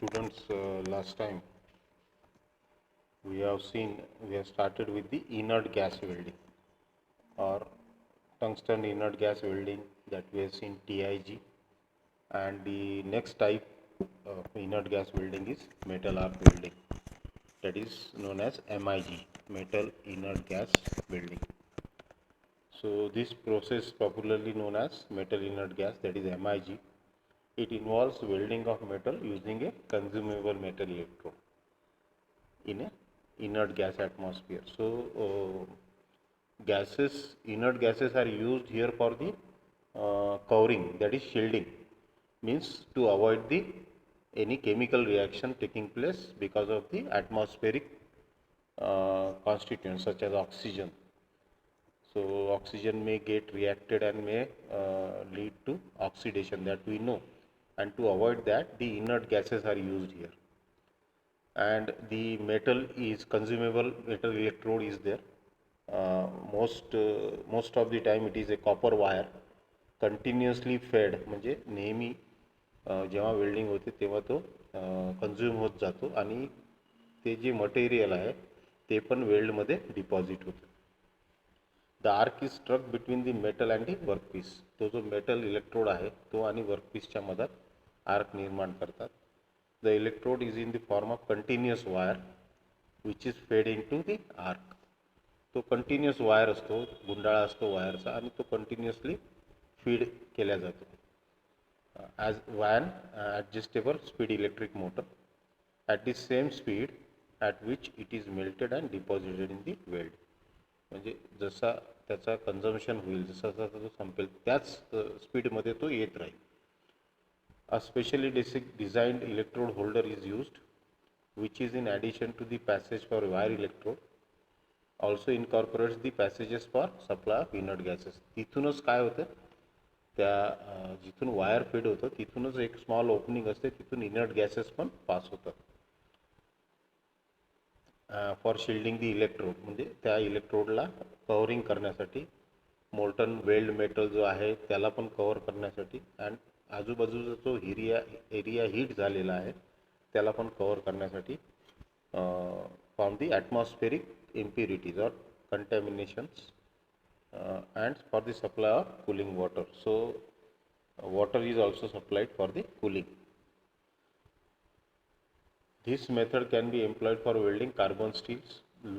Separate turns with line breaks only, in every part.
Students, last time we have started with the inert gas welding or tungsten inert gas welding, that we have seen TIG, and the next type of inert gas welding is metal arc welding, that is known as MIG, metal inert gas welding. So this process, popularly known as metal inert gas, that is MIG, it involves welding of metal using a consumable metal electrode in a inert gas atmosphere. So inert gases are used here for the covering, that is shielding, means to avoid the any chemical reaction taking place because of the atmospheric constituents such as oxygen. So oxygen may get reacted and may lead to oxidation, that we know, and to avoid that the inert gases are used here. And the metal is consumable metal electrode is there. Most of the time it is a copper wire continuously fed, म्हणजे नेहमी जेव्हा welding होते तेव्हा तो consume होत जातो आणि ते जे मटेरियल आहे ते पण वेल्डमध्ये डिपॉझिट होतं. The arc is struck between the metal and the workpiece. तो जो मेटल इलेक्ट्रोड आहे तो आणि वर्कपीसच्या मधात आर्क निर्माण करतात. The electrode is in the form of continuous wire which is fed into the arc. तो कंटिन्युअस वायर असतो, गुंडाळा असतो वायरचा, आणि तो कंटिन्युअसली फीड केला जातो as one adjustable speed electric motor at the same speed at which it is melted and deposited in the weld. म्हणजे जसा त्याचा कन्झम्पशन होईल, जसा जसा तो संपेल त्याच स्पीडमध्ये तो येत राहील. A specially designed electrode holder is used, which is in addition to the passage for wire electrode, also incorporates the passages for supply of inert gases. तिथूनच काय होतं, त्या जिथून वायर फीड होतं तिथूनच एक स्मॉल ओपनिंग असते, तिथून इनर्ट गॅसेस पण पास होतात. फॉर शिल्डिंग दी इलेक्ट्रोड, म्हणजे त्या इलेक्ट्रोडला कव्हरिंग करण्यासाठी, मोल्टन वेल्ड मेटल जो आहे त्याला पण कव्हर करण्यासाठी, अँड आजूबाजूचा जो एरिया हीट झालेला आहे त्याला पण कव्हर करण्यासाठी, from the atmospheric impurities or contaminations, and for the supply of cooling water. So water is also supplied for the cooling. This method can be employed for welding carbon steels,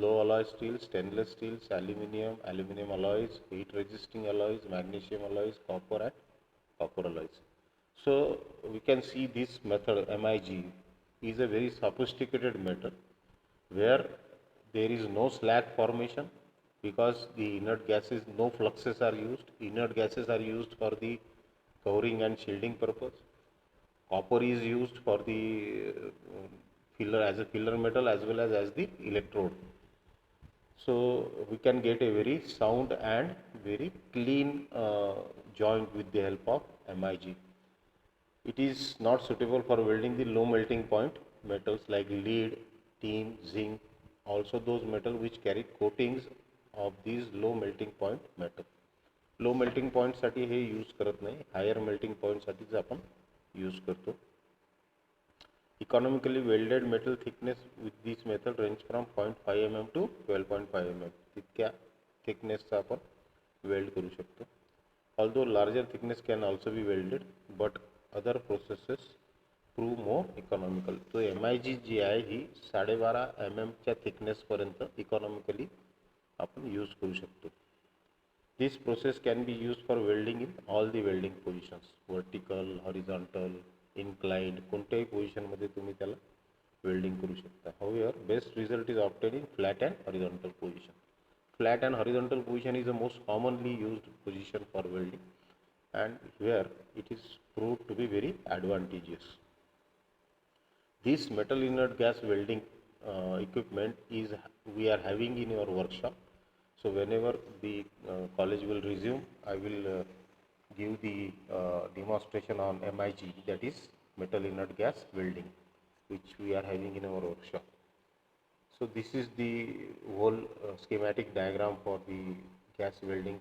low alloy steels, stainless steels, aluminum alloys, heat resisting alloys, magnesium alloys, copper and copper alloys. So we can see this method MIG is a very sophisticated method where there is no slag formation because the inert gases, no fluxes are used. Inert gases are used for the covering and shielding purpose. Copper is used for the filler, as a filler metal, as well as the electrode. So we can get a very sound and very clean joint with the help of MIG. It is not suitable for welding the low melting point metals like lead, tin, zinc, also those metals which carry coatings of these low melting point metal. Low melting पॉईंटसाठी हे use करत नाही, higher melting पॉईंटसाठीच आपण use करतो. Economically welded metal thickness with this method range from 0.5 mm to 12.5 mm तितक्या थिकनेसचा आपण वेल्ड करू शकतो. Although larger thickness can also be welded, but other processes prove more economical. तो MIG जी आहे ही 12.5 mm थिकनेसपर्यंत इकॉनॉमिकली आपण यूज करू शकतो. This process can be used for welding in all the welding positions, vertical, horizontal, inclined, कोणत्याही पोझिशनमध्ये तुम्ही त्याला वेल्डिंग करू शकता. However, best result is obtained in flat and horizontal position. Flat and horizontal position is the most commonly used position for welding, and here it is proved to be very advantageous. This metal inert gas welding equipment is we are having in our workshop. So whenever the college will resume, I will give the demonstration on MIG, that is metal inert gas welding, which we are having in our workshop. So this is the whole schematic diagram for the gas welding,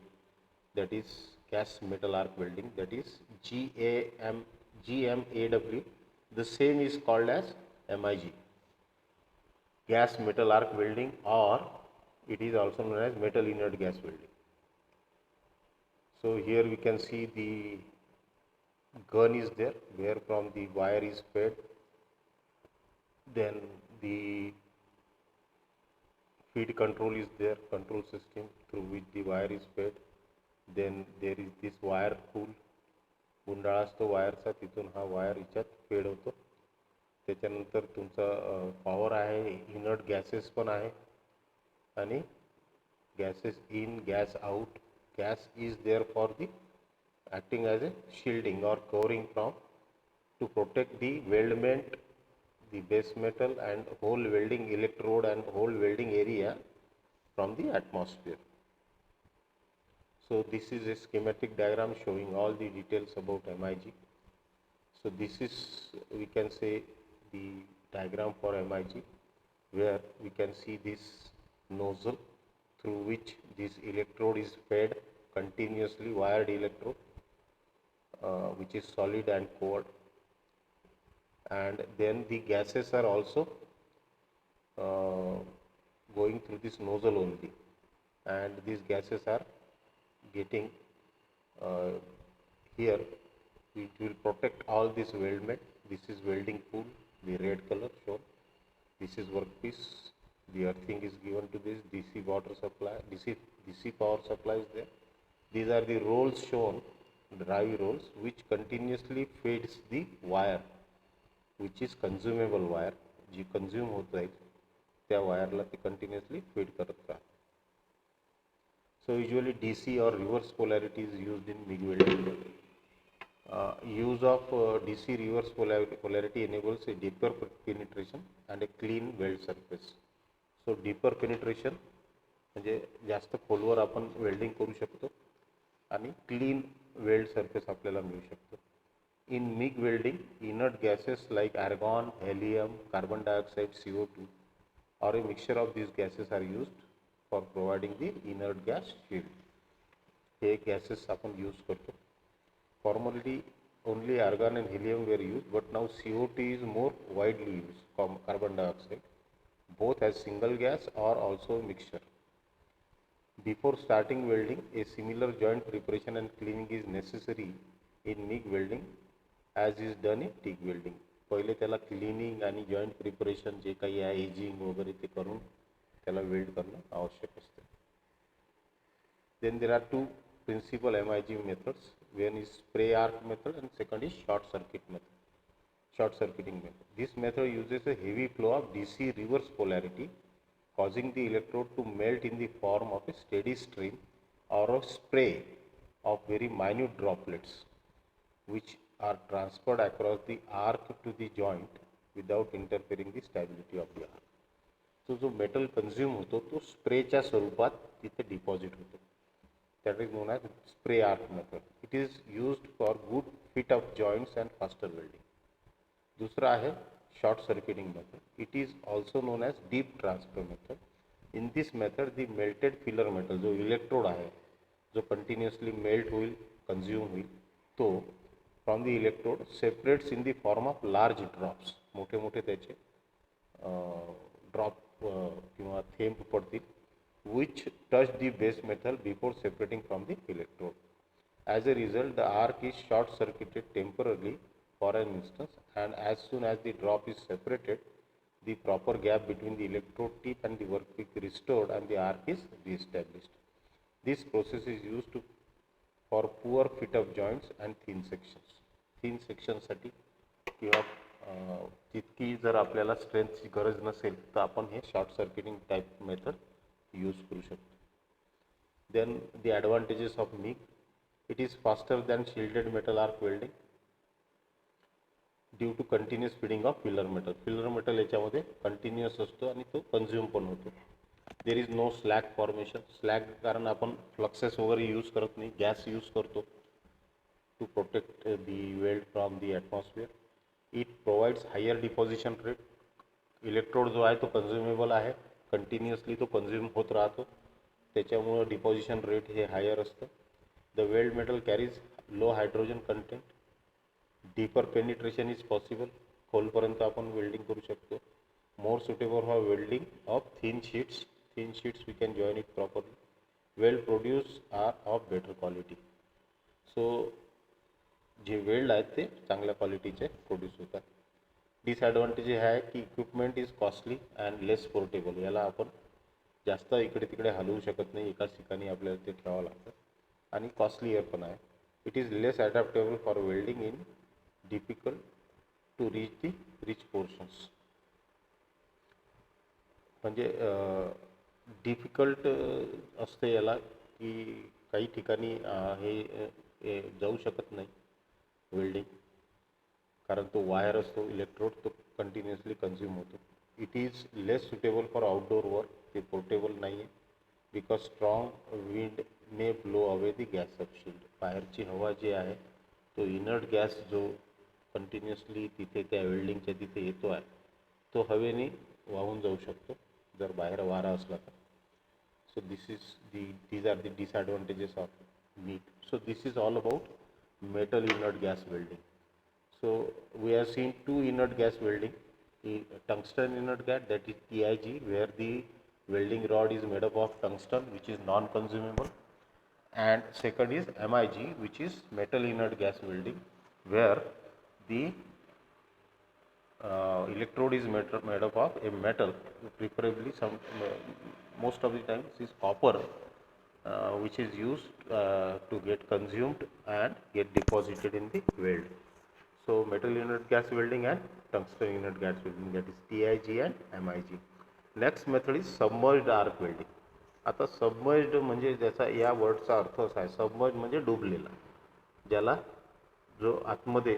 that is gas metal arc welding, that is GMAW The same is called as MIG, gas metal arc welding, or it is also known as metal inert gas welding. So here we can see the gun is there where from the wire is fed, then the feed control is there, control system through which the wire is fed, then there is this wire pool, गुंडाळा असतो वायरचा, तिथून हा wire याच्यात fade होतो. त्याच्यानंतर तुमचा power आहे, inert gases पण आहे, आणि gases in gas out. Gas is there for the acting as a shielding or covering from to protect the weldment, the base metal and whole welding electrode and whole welding area from the atmosphere. So this is a schematic diagram showing all the details about MIG. So this is, we can say, the diagram for MIG, where we can see this nozzle through which this electrode is fed continuously, wired electrode, which is solid and cold, and then the gases are also going through this nozzle only, and these gases are getting here. It will protect all this weldment. This is welding pool, the red color shown. This is workpiece. The earthing is given to this. DC water supply, DC power supply is there. These are the rolls shown, drive rolls, which continuously feeds the wire, which is consumable wire, जी consume होत राहील त्या वायरला ते continuously feed करत राहते. So usually DC or reverse polarity is used in MIG welding. Use of DC reverse polarity enables a deeper penetration and a clean weld surface. So deeper penetration म्हणजे जास्त खोलवर आपण welding करू शकतो आणि clean weld surface आपल्याला मिळू शकतो. In MIG welding, inert gases like argon, helium, carbon dioxide, CO2 or a mixture of these gases are used for providing the inert gas shield. Hey gases आपण use करतो. Formerly only argon and helium were used, but now CO2 is more widely used, carbon dioxide, both as single gas or also mixture. Before starting welding, a similar joint preparation and cleaning is necessary in MIG welding as is done in TIG welding. पहिले त्याला cleaning आणि joint preparation जे काही आहे, ageing वगैरे ते करून त्याला weld करणं आवश्यक असते. Then there are two principal MIG methods. One is spray arc method and second is short circuiting method. This method uses a heavy flow of DC reverse polarity, causing the electrode to melt in the form of a steady stream or a spray of very minute droplets, which are transferred across the arc to the joint without interfering the stability of the arc. So जो metal consume होतो तो स्प्रेच्या स्वरूपात तिथे deposit होतो. That is known as spray arc method. It is used for good fit of joints and faster welding. दूसरा है short circuiting method. It is also known as deep transfer method. In this method, the melted filler metal जो electrode आहे, जो continuously melt होईल, consume होईल, तो from the electrode separates in the form of large drops. मोठे मोठे त्याचे drop किंवा थेंब पडतील, which touch the base metal before separating from the electrode. As a result, the arc is short circuited temporarily for an instant, and as soon as the drop is separated, the proper gap between the electrode tip and the workpiece is restored and the arc is re-established. This process is used for poor fit of joints and thin sections. Thin sections साठी किंवा तितकी जर आपल्याला स्ट्रेंथची गरज नसेल तर आपण हे short circuiting type method use करू शकतो. Then the advantages of MIG. It is faster than shielded metal arc welding due to continuous feeding of filler metal. Filler metal याच्यामध्ये कंटिन्यूअस असतो आणि तो कंझ्युम पण होतो. There is no slag formation. Slag कारण आपण फ्लक्सेस वगैरे use करत नाही, गॅस यूज करतो to protect the weld from the atmosphere. It provides higher deposition rate. Electrode जो आहे तो कंझ्युमेबल आहे, कंटिन्युअसली तो कंझ्युम होत राहतो, त्याच्यामुळं डिपॉझिशन रेट हे हायर असतं. The weld metal carries low hydrogen content. Deeper penetration is possible, खोलपर्यंत आपण वेल्डिंग करू शकतो. More suitable for welding of thin sheets we can join it properly. Weld produce are of better quality. So जे weld आहेत ते चांगल्या क्वालिटीचे produce होतात. डिसॲडव्हान्टेज हे आहे की equipment is costly and less portable. याला आपण जास्त इकडे तिकडे हलवू शकत नाही, एकाच ठिकाणी आपल्याला ते ठेवावं लागतं आणि कॉस्टलीयर पण आहे. It is less adaptable for welding in difficult to reach the reach portions. म्हणजे डिफिकल्ट असते याला की काही ठिकाणी हे जाऊ शकत नाही वेल्डिंग, कारण तो वायर असतो इलेक्ट्रोड, तो कंटिन्युअसली कन्झ्युम होतो. It is less suitable for outdoor work. ते पोर्टेबल नाही आहे because strong wind may blow away the gas sub shield. बाहेरची हवा जी आहे तो इनर्ट गॅस जो कंटिन्युअसली तिथे त्या वेल्डिंगच्या तिथे येतो आहे तो हवेने वाहून जाऊ शकतो जर बाहेर वारा असला तर. So these are the disadvantages of meat. So this is all about metal inert gas welding. So we have seen two inert gas welding. Tungsten inert gas, that is TIG, where the welding rod is made up of tungsten, which is non-consumable, and second is MIG, which is metal inert gas welding, where the electrode is made up of a metal, preferably most of the times is copper, which is used to get consumed and get deposited in the weld. So metal inert gas welding and tungsten inert gas welding, that is TIG and MIG. Next method is submerged arc welding. आता submerged म्हणजे ज्याचा या वर्डचा अर्थ असा आहे, submerge म्हणजे डुबलेला, ज्याला जो आतमध्ये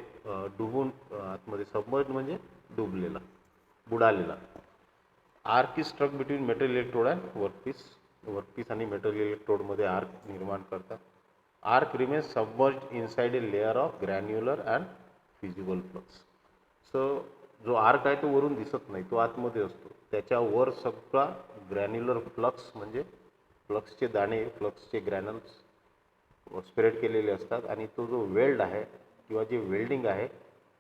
डुबून आतमध्ये, सबमर्ज म्हणजे डुबलेला, बुडालेला. Arc is struck between metal electrode and workpiece आणि मेटल इलेक्ट्रोडमध्ये आर्क निर्माण करतात. Arc remains submerge inside a layer of granular and fusible flux. So जो आर्क आहे तो वरून दिसत नाही, तो आतमध्ये असतो. त्याच्यावर सगळा ग्रॅन्युलर फ्लक्स म्हणजे फ्लक्सचे दाणे, फ्लक्सचे ग्रॅनल्स स्प्रेड केलेले असतात आणि तो जो वेल्ड आहे किंवा जे वेल्डिंग आहे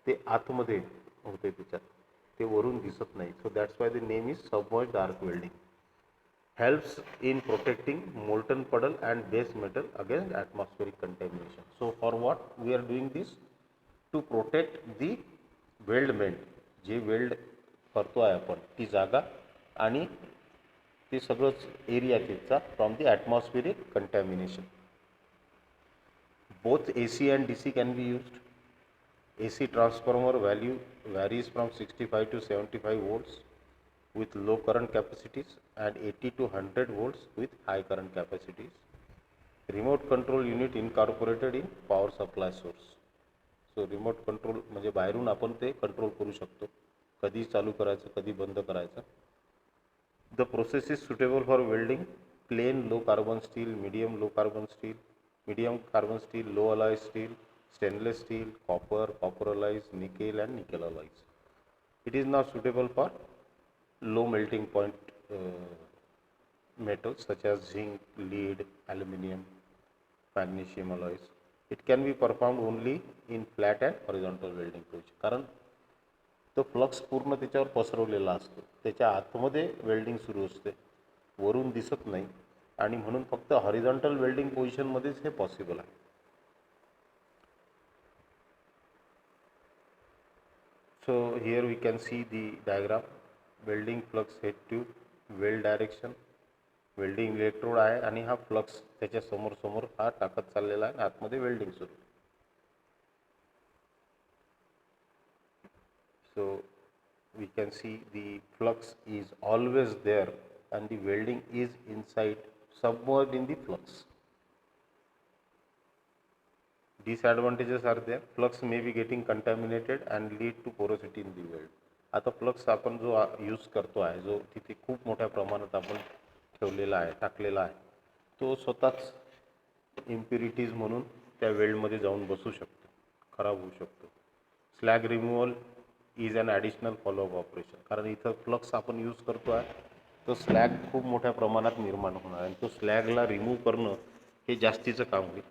ते आतमध्ये होते, त्याच्यात ते वरून दिसत नाही. So that's why the name is submerged arc welding. Helps in protecting molten puddle and base metal against atmospheric contamination. So for what we are doing this? To protect the weldment, जे weld करतो आहे आपण ती जागा आणि ते सगळंच area तिथचा from the atmospheric contamination. Both AC and DC can be used. AC transformer value varies from 65 to 75 volts with low current capacities and 80 to 100 volts with high current capacities. Remote control unit incorporated in power supply source. So remote control म्हणजे बाहेरून आपण ते control करू शकतो, कधी चालू करायचं कधी बंद करायचं. The process is suitable for welding plain low carbon steel, medium low carbon steel, medium carbon steel, low alloy steel, stainless steel, copper, copper alloys, nickel and nickel alloys. It is not suitable for low melting point metals such as zinc, lead, aluminum, magnesium alloys. It can be performed only in flat and horizontal welding position. कारण तो flux पूर्ण त्याच्यावर पसरवलेला असतो, त्याच्या आतमध्ये welding सुरू असते, वरून दिसत नाही आणि म्हणून फक्त हॉरिझॉन्टल वेल्डिंग पोझिशनमध्येच हे पॉसिबल आहे. So here we can see the diagram. Welding flux head tube, weld direction, welding electrode आहे आणि हा फ्लक्स त्याच्या समोर समोर हा टाकत चाललेला आहे, आतमध्ये वेल्डिंग सुरू. So we can see the flux is always there and the welding is inside, submerged in the flux. Disadvantages are there. Flux may be getting contaminated and lead to porosity in the weld. आता flux आपण जो use करतो आहे, जो तिथे खूप मोठ्या प्रमाणात आपण ठेवलेला आहे, टाकलेला आहे, तो स्वतःच इम्प्युरिटीज म्हणून त्या वेल्डमध्ये जाऊन बसू शकतो, खराब होऊ शकतो. Slag removal is an additional follow up operation. कारण इथं फ्लक्स आपण यूज करतो आहे तो स्लॅग खूप मोठ्या प्रमाणात निर्माण होणार आहे, तो स्लॅगला रिमूव्ह करणं हे जास्तीचं काम होईल.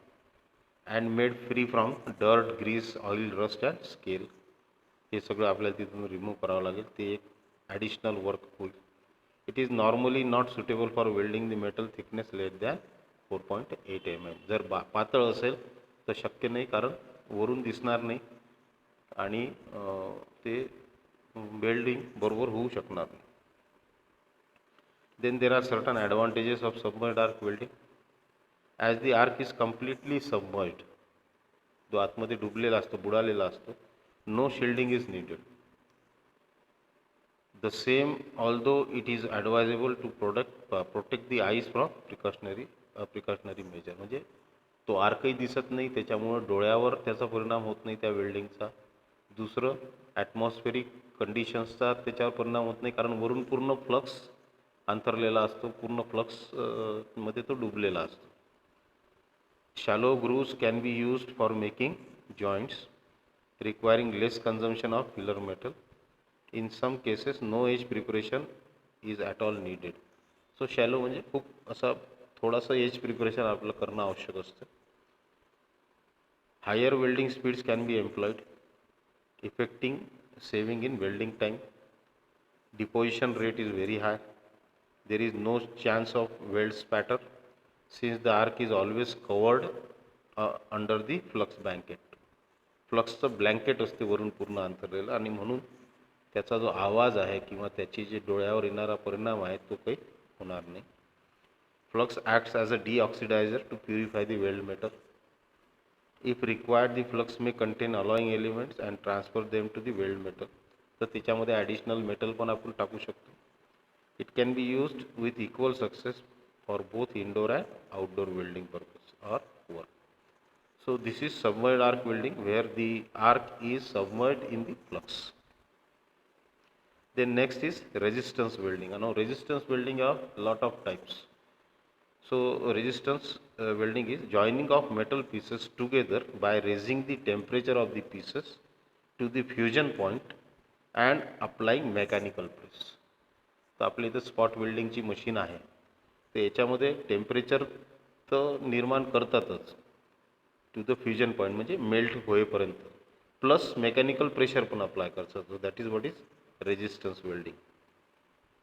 And made free from dirt, grease, oil, rust and scale. हे सगळं आपल्याला तिथून रिमूव्ह करावं लागेल, ते एक ॲडिशनल वर्क होईल. It is normally not suitable for welding the metal thickness less than 4.8 mm. जर पातळ असेल तर शक्य नाही, कारण वरून दिसणार नाही आणि ते वेल्डिंग बरोबर होऊ शकणार नाही. Then there are certain advantages of submerged arc welding. As the arc is completely submerged, जो आतमध्ये डुबलेला असतो, बुडालेला असतो, no shielding is needed. The same, although it is advisable to protect the eyes from precautionary measure. म्हणजे तो आर्कही दिसत नाही, त्याच्यामुळे डोळ्यावर त्याचा परिणाम होत नाही त्या वेल्डिंगचा. दुसरं, ॲटमॉस्फेरिक कंडिशन्सचा त्याच्यावर परिणाम होत नाही, कारण वरून पूर्ण फ्लक्स अंतरलेला असतो, पूर्ण फ्लक्स मध्ये तो डुबलेला असतो. Shallow grooves can be used for making joints requiring less consumption of filler metal. In some cases no edge preparation is at all needed. So shallow म्हणजे खूप असा थोडासा एज प्रिपरेशन आपलं करणं आवश्यक असतं. Higher welding speeds can be employed, effecting saving in welding time. Deposition rate is very high. There is no chance of weld spatter since the arc is always covered under the flux blanket. फ्लक्सचं blanket असते वरून पूर्ण अंतरलेलं, आणि म्हणून त्याचा जो आवाज आहे किंवा त्याची जे डोळ्यावर येणारा परिणाम आहे तो काही होणार नाही. Flux acts as a deoxidizer to purify the weld metal. If required the flux may contain alloying elements and transfer them to the weld metal. तर त्याच्यामध्ये ॲडिशनल मेटल पण आपण टाकू शकतो. It can be used with equal success for both indoor and outdoor welding purpose or work. So this is submerged arc welding, where the arc is submerged in the flux. Then next is resistance welding. Now resistance welding are lot of types. So resistance welding is joining of metal pieces together by raising the temperature of the pieces to the fusion point and applying mechanical press. तर आपल्या इथं spot वेल्डिंगची machine आहे, तर याच्यामध्ये temperature तर निर्माण करतातच to the fusion point, म्हणजे मेल्ट होईपर्यंत, प्लस मेकॅनिकल प्रेशर पण अप्लाय करतात. So that is what is resistance welding.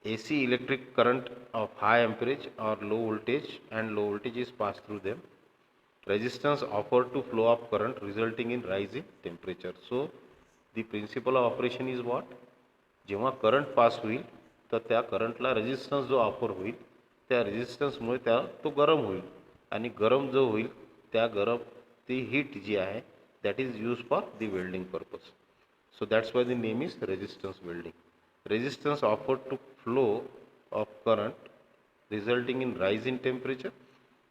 AC electric current of high amperage or low voltage is passed through them. Resistance offered to flow of current resulting in rise in temperature. So the principle of operation is what? जेव्हा current pass होईल तर त्या करंटला resistance जो offer होईल त्या रेजिस्टन्समुळे तो गरम होईल, आणि गरम जो होईल त्या गरम ती हीट जी आहे that is use for the welding purpose. So that's why the name is resistance welding. Resistance offered to flow of current resulting in rise in temperature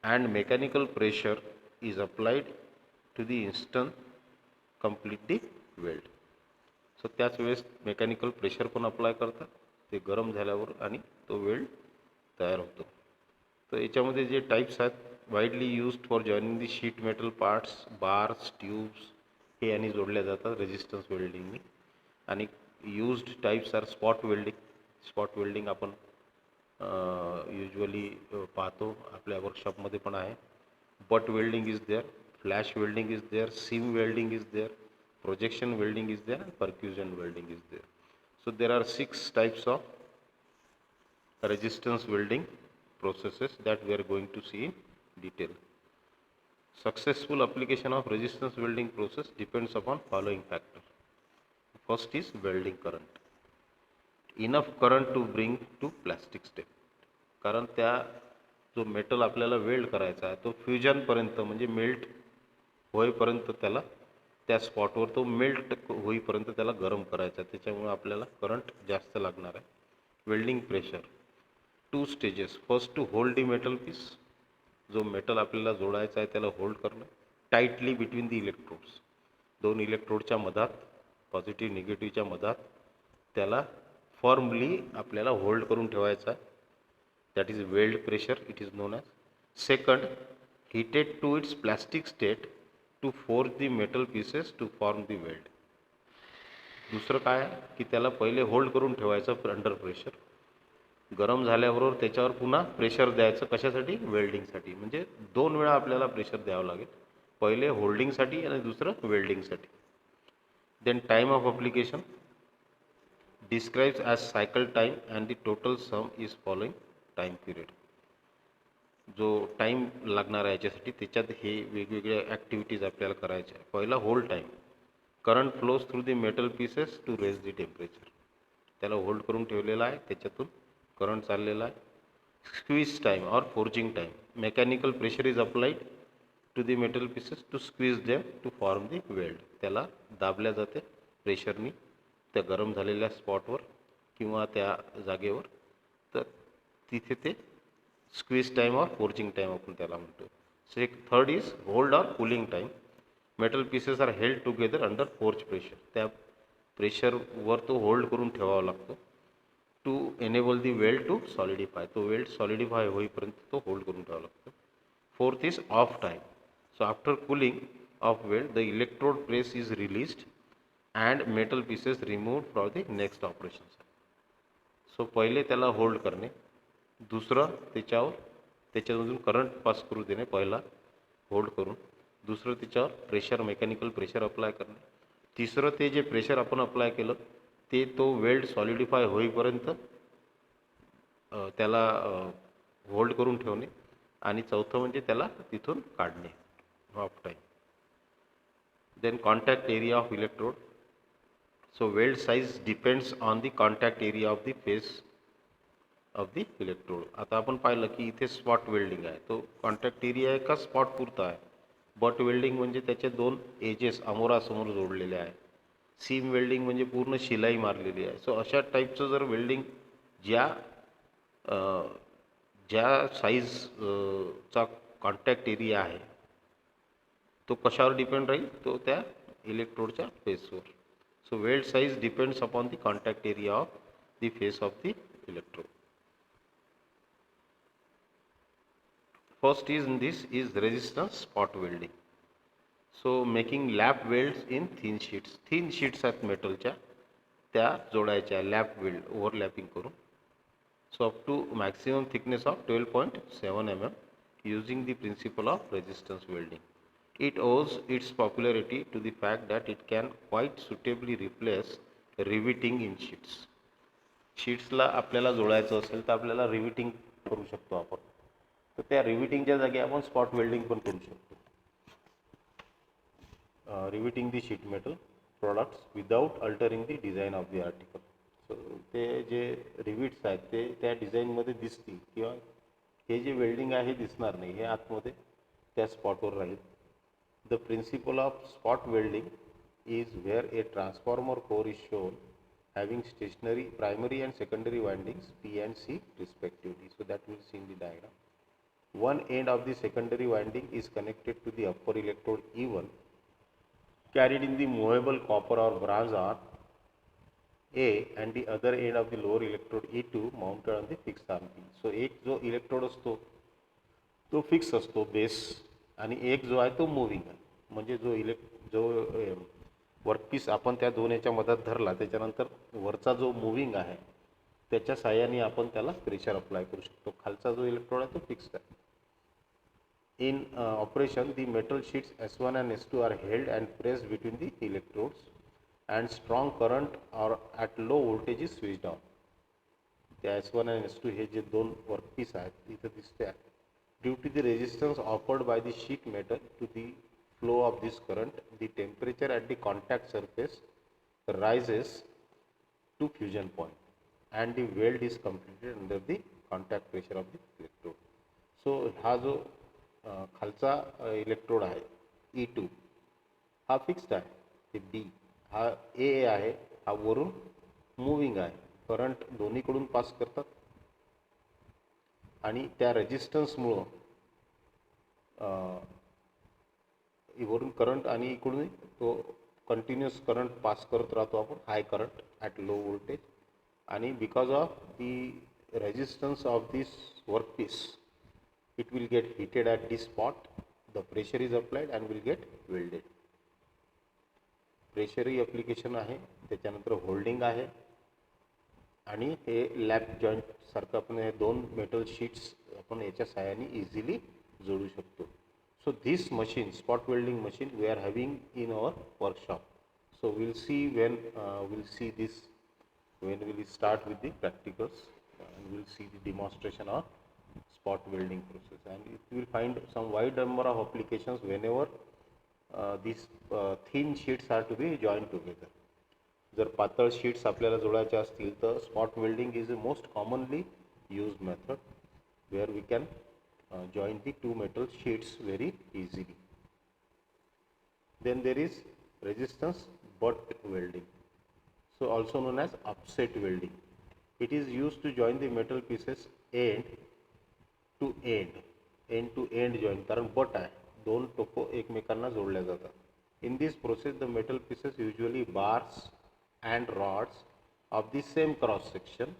and mechanical pressure is applied to the instant complete the weld. सो त्याच वेळेस mechanical pressure पण apply करतात, ते गरम झाल्यावर, आणि तो weld तयार होतो. तर याच्यामध्ये जे टाईप्स आहेत, widely used for joining the sheet metal parts, bars, tubes, हे यांनी जोडल्या जातात रेजिस्टन्स वेल्डिंगनी. आणि used types are spot welding. Spot welding आपण युजली पाहतो, आपल्या वर्कशॉपमध्ये पण आहे. Butt welding is there, flash welding is there, seam welding is there, projection welding is there, and percussion welding is there. So there are 6 types of resistance welding processes that we are going to see in detail. Successful application of resistance welding process depends upon following factors. First is welding current. Enough current to bring to plastic state. कारण त्या जो metal आपल्याला weld करायचा आहे तो fusion पर्यंत, म्हणजे melt होईपर्यंत, त्याला त्या स्पॉटवर तो मेल्ट होईपर्यंत त्याला गरम करायचा आहे, त्याच्यामुळे आपल्याला करंट जास्त लागणार आहे. Welding pressure 2 stages. First to hold the metal piece. जो मेटल आपल्याला जोडायचा आहे त्याला होल्ड करणं टाईटली बिटवीन दी इलेक्ट्रोड्स. 2 इलेक्ट्रोडच्या मधात, पॉझिटिव्ह निगेटिव्हच्या मधात त्याला फॉर्मली आपल्याला होल्ड करून ठेवायचा आहे. That is weld pressure, it is known as. Second, heated to its plastic state to force the metal pieces to form the weld. दुसरं काय की त्याला पहिले होल्ड करून ठेवायचं अंडर प्रेशर. गरम झाल्याबरोबर त्याच्यावर पुन्हा प्रेशर द्यायचं. कशासाठी? वेल्डिंगसाठी. म्हणजे 2 वेळा आपल्याला प्रेशर द्यावं लागेल, पहिले होल्डिंगसाठी आणि दुसरं वेल्डिंगसाठी. Then time of application. describes as cycle time and the total sum is following time period. जो टाइम लागणार आहे याच्यासाठी त्याच्यात हे वेगवेगळ्या ॲक्टिव्हिटीज आपल्याला करायच्या आहे. पहिला hold time. Current flows through the metal pieces to raise the temperature. त्याला होल्ड करून ठेवलेला आहे, त्याच्यातून करंट चाललेला आहे. Squeeze time or forging time. Mechanical pressure is applied to the metal pieces to squeeze them to form the weld. त्याला दाबल्या जाते प्रेशरनी त्या गरम झालेल्या स्पॉटवर किंवा त्या जागेवर, तर तिथे ते स्क्वीज टाईम और फोर्जिंग टाईम आपण त्याला म्हणतो. सो एक थर्ड इज होल्ड और cooling time. Metal pieces are held together under forge pressure. त्या प्रेशरवर तो होल्ड करून ठेवावा लागतो to enable the weld to solidify. तो वेल्ड सॉलिडिफाय होईपर्यंत तो होल्ड करून ठेवावा लागतो. Fourth is off time. So after cooling of weld the electrode press is released and metal pieces removed for the next operation. So पहिले त्याला hold करणे, दुसरं त्याच्यामधून करंट पास करू देणे पहिला होल्ड करून, दुसरं त्याच्यावर प्रेशर मेकॅनिकल प्रेशर अप्लाय करणे, तिसरं ते जे प्रेशर आपण अप्लाय केलं ते तो वेल्ड सॉलिडिफाय होईपर्यंत त्याला होल्ड करून ठेवणे, आणि चौथं म्हणजे त्याला तिथून काढणे off time. Then contact area of electrode. So weld size depends on the contact area of the face of the electrode. आता आपण पाहिलं की इथे स्पॉट वेल्डिंग आहे, तो कॉन्टॅक्ट एरिया आहे का स्पॉट पुरता आहे. बट वेल्डिंग म्हणजे त्याचे दोन एजेस अमोरासमोर जोडलेले आहे. सीम वेल्डिंग म्हणजे पूर्ण शिलाई मारलेली आहे. सो अशा टाईपचं जर वेल्डिंग ज्या साईजचा कॉन्टॅक्ट एरिया आहे तो कशावर डिपेंड राहील, तो त्या इलेक्ट्रोडच्या फेसवर. So weld size depends upon the contact area of the face of the electrode. First is in this is resistance spot welding. So making lap welds in thin sheets. Thin sheets आहेत मेटलच्या, त्या जोडायच्या lap weld overlapping करून. So up to maximum thickness of 12.7 mm using the principle of resistance welding. It owes its popularity to the fact that it can quite suitably replace riveting in sheets. शीट्सला आपल्याला जोडायचं असेल तर आपल्याला रिव्हिटिंग करू शकतो आपण, तर त्या रिव्हिटिंगच्या जागी आपण स्पॉट वेल्डिंग पण करू शकतो. Riveting the sheet metal products without altering the design of the article. So ते जे रिव्हिट्स आहेत ते त्या डिझाईनमध्ये दिसतील, किंवा हे जे वेल्डिंग आहे हे दिसणार नाही, हे आतमध्ये त्या स्पॉटवर राहील. The principal of spot welding is where a transformer core is shown having stationary primary and secondary windings P and C respectively. So that we'll see in the diagram. One end of the secondary winding is connected to the upper electrode E1 carried in the movable copper or bronze arm A, and the other end of the lower electrode E2 mounted on the fixed arm P. So एक जो electrode असतो तो fix असतो base, आणि एक जो आहे तो मूव्हिंग आहे. म्हणजे जो वर्कपीस आपण त्या दोन याच्या मधात धरला, त्याच्यानंतर वरचा जो मूव्हिंग आहे त्याच्या साह्याने आपण त्याला प्रेशर अप्लाय करू शकतो. खालचा जो इलेक्ट्रोड आहे तो फिक्स्ड आहे. In operation the metal sheets S1 and S2 are held and pressed between the electrodes and strong current or at low voltage is switched on. त्या S1 आणि S2 हे जे दोन वर्कपीस आहेत इथं दिसते आहे. Due to the resistance offered by the sheet metal to the flow of this current, the temperature at the contact surface rises to fusion point and the weld is completed under the contact pressure of the electrode. So हा जो खालचा electrode आहे E2 हा fixed आहे, ते B हा A आहे, हा वरून मूव्हिंग आहे. करंट दोन्हीकडून पास करतात आणि त्या रेजिस्टन्समुळं वरून करंट आणि इकडून तो कंटिन्युअस करंट पास करत राहतो आपण, high current at low voltage. आणि because of the resistance of this workpiece it will get heated at this spot. The pressure is applied and will get welded. प्रेशरही application आहे, त्याच्यानंतर holding आहे, आणि हे lap joint सारखं आपण हे दोन metal sheets आपण याच्या साह्याने इझिली जोडू शकतो. So this machine, spot welding machine, we are having in our workshop. So we'll see when we'll see this when we will start with the practicals and we'll see the demonstration of spot welding process, and it will find some wide number of applications whenever these thin sheets are to be joined together. जर पातळ sheets आपल्याला जोडायचे असतील तर spot welding is a most commonly used method where we can join the two metal sheets very easily. Then there is resistance butt welding, so also known as upset welding. It is used to join the metal pieces end to end joint, कारण but आहे, दोन टोको एकमेकांना जोडल्या जातात. In this process the metal pieces, usually bars and rods of the same cross section,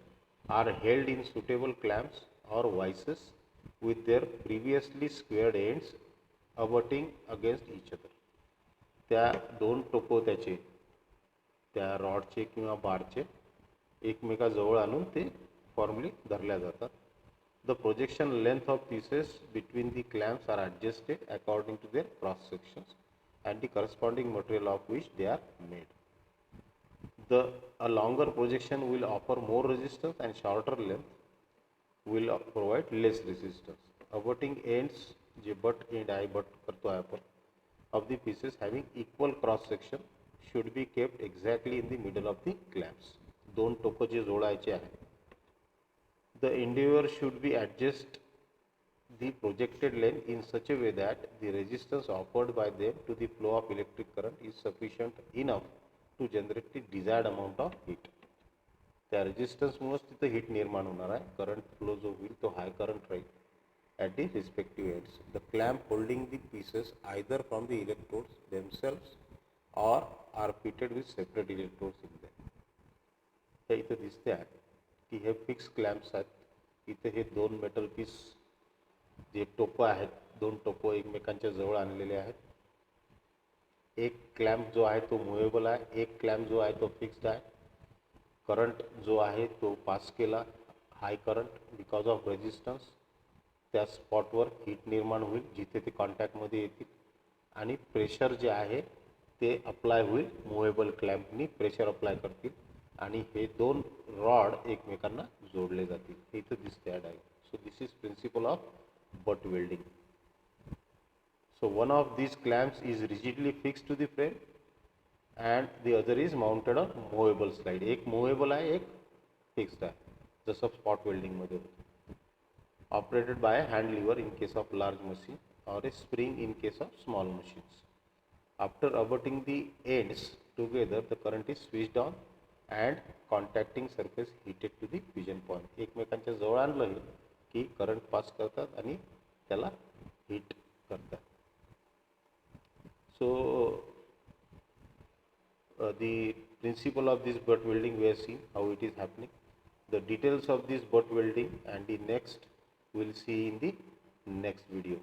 are held in suitable clamps or vices with their previously squared ends abutting against each other. त्या दोन टोको त्याचे, त्या रॉडचे किंवा बारचे एकमेकाजवळ आणून ते formally धरल्या जातात. The projection length of pieces between the clamps are adjusted according to their cross sections and the corresponding material of which they are made. A longer projection will offer more resistance and shorter length will provide less resistance. Abutting ends, J butt end आहे, butt करतो आहे आपण, of the pieces having equal cross section should be kept exactly in the middle of the clamps. दोन टोक जे जोडायचे आहे, the endeavor should be adjust the projected length in such a way that the resistance offered by them to the flow of electric current is sufficient enough to generate the desired amount of heat. त्या रेजिस्टन्समुळेच तिथं heat निर्माण होणार आहे. Current flow जो होईल तो high current राहील at the respective ends. The clamp holding the pieces either from the electrodes themselves or are fitted with separate electrodes in them. तर इथं दिसते आहे की हे फिक्स क्लॅम्प्स आहेत. इथे हे दोन मेटल पीस जे टोपं आहेत, दोन टोपं एकमेकांच्या जवळ आणलेले आहेत. एक क्लॅम्प जो आहे तो मुव्हेबल आहे, एक क्लॅम्प जो आहे तो फिक्स्ड आहे. करंट जो आहे तो पास केला, high current, because of resistance. त्या स्पॉटवर हीट निर्माण होईल जिथे ते कॉन्टॅक्टमध्ये येतील आणि प्रेशर जे आहे ते अप्लाय होईल. मुव्हेबल क्लॅम्पनी प्रेशर अप्लाय करतील आणि हे दोन रॉड एकमेकांना जोडले जातील. हे इथं दिसते आहे direct. So this is principle of butt welding. So one of these clamps is rigidly fixed to the frame and the other is mounted on movable slide. एक movable आहे, एक fixed आहे, जसं spot welding मध्ये होतं. Operated by a hand lever in case of large machine or a spring in case of small machines. After abutting the ends together, the current is switched on and contacting surface heated to the fusion point. एकमेकांच्या जवळ आणलं की current pass करतात आणि त्याला heat करतात. So the principle of this butt welding, we have seen how it is happening. The details of this butt welding and the next we'll see in the next video.